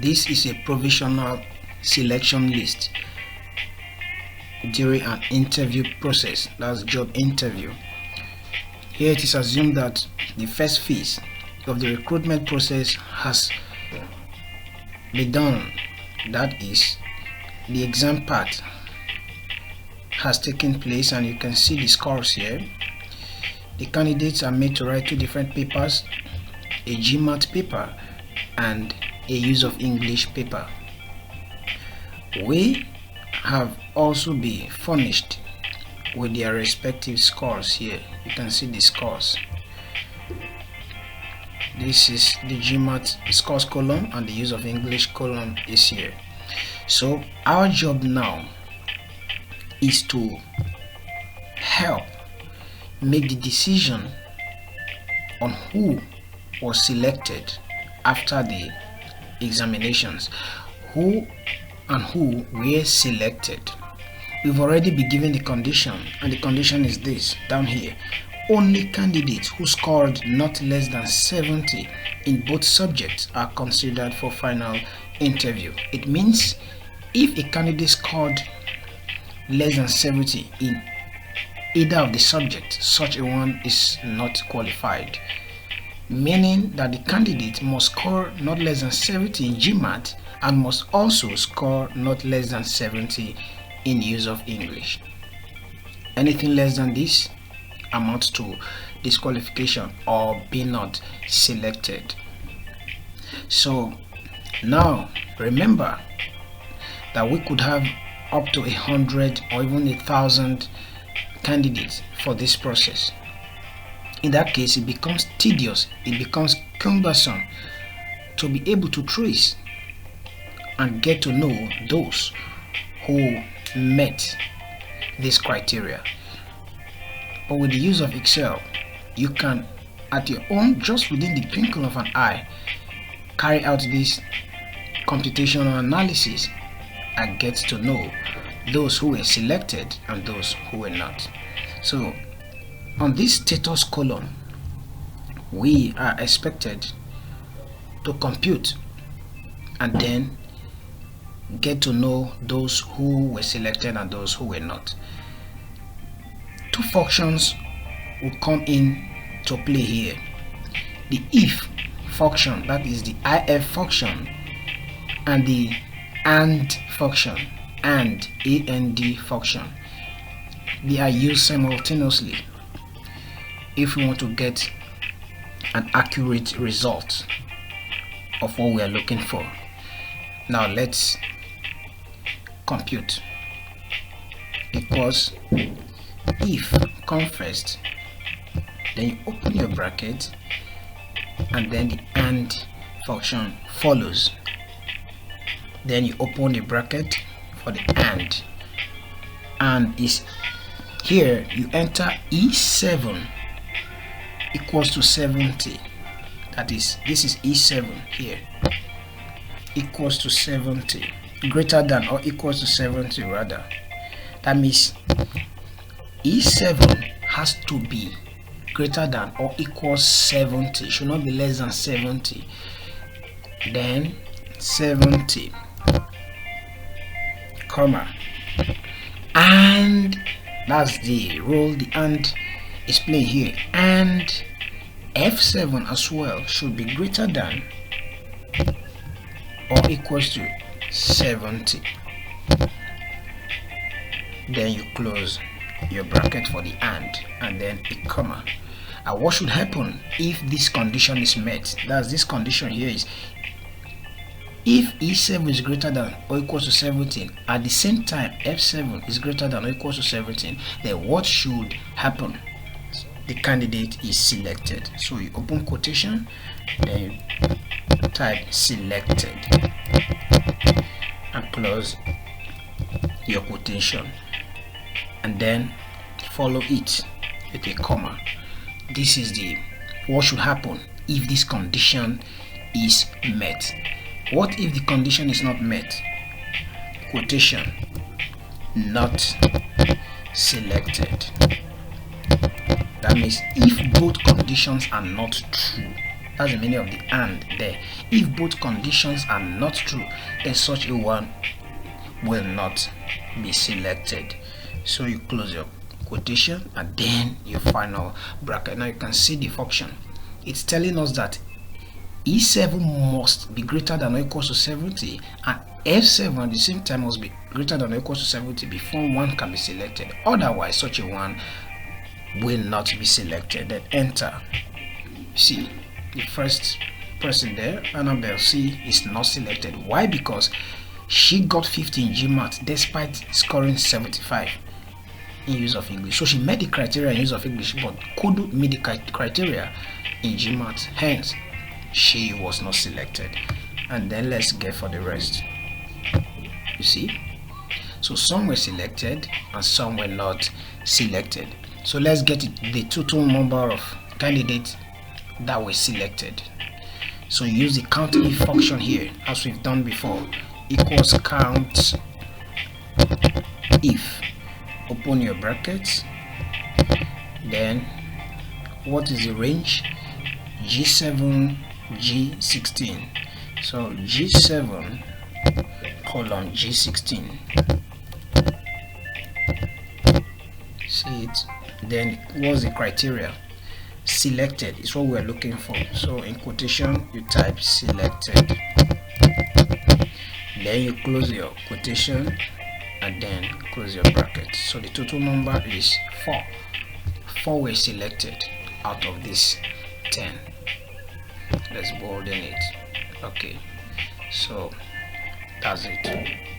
this is a provisional selection list during an interview process. That's job interview. Here it is assumed that the first phase of the recruitment process has been done. That is, the exam part has taken place, and you can see the scores here. The candidates are made to write 2 different papers, a GMAT paper and a use of English paper. We have also been furnished with their respective scores here. You can see the scores. This is the GMAT scores column, and the use of English column is here. So our job now is to help make the decision on who was selected after the examinations, who were selected. We've already been given the condition, and the condition is this down here: only candidates who scored not less than 70 in both subjects are considered for final interview. It means if a candidate scored less than 70 in either of the subjects, such a one is not qualified, meaning that the candidate must score not less than 70 in GMAT and must also score not less than 70 in use of English. Anything less than this amounts to disqualification or being not selected. So now remember that we could have up to 100 or even 1,000 candidates for this process. In that case, it becomes tedious, it becomes cumbersome to be able to trace and get to know those who met this criteria. But with the use of Excel, you can, at your own, just within the twinkle of an eye, carry out this computational analysis and get to know those who were selected and those who were not. So on this status column, we are expected to compute and then get to know those who were selected and those who were not. 2 functions will come in to play here: the if function, that is the if function, and the and function, and function. They are used simultaneously if we want to get an accurate result of what we are looking for. Now let's compute. Equals if come first, then you open your bracket, and then the and function follows. Then you open the bracket for the and is here. You enter E7 equals to 70. That is, this is E7 here, equals to 70, greater than or equals to 70 rather. That means E7 has to be greater than or equals 70, should not be less than 70. Then 70, comma, and that's the role the and is playing here, and F7 as well should be greater than or equals to 70. Then you close your bracket for the and then a comma. And what should happen if this condition is met? That's this condition here is if E7 is greater than or equals to 17, at the same time F7 is greater than or equals to 17, then what should happen? The candidate is selected. So you open quotation, then you type selected and close your quotation, and then follow it with a comma. This is the what should happen if this condition is met. What if the condition is not met? Quotation, not selected. That means if both conditions are not true, That's the meaning of the and there. If both conditions are not true, then such a one will not be selected. So you close your quotation and then your final bracket. Now you can see the function. It's telling us that E7 must be greater than or equal to 70 and F7 at the same time must be greater than or equal to 70 before one can be selected. Otherwise, such a one will not be selected. Then enter. See, the first person there, Annabelle C, is not selected. Why? Because she got 50 in GMAT despite scoring 75 in use of English. So she met the criteria in use of English but couldn't meet the criteria in GMAT. Hence, she was not selected. And then let's get for the rest. You see, so some were selected and some were not selected. So let's get the total number of candidates that were selected. So use the count if function here as we've done before, equals count if, open your brackets, then what is the range? G7 G16. So G7 colon G16. See it? Then what's the criteria? Selected is what we're looking for. So in quotation you type selected. Then you close your quotation and then close your bracket. So the total number is 4. 4 were selected out of this 10. Let's bolden it. Okay, so that's it.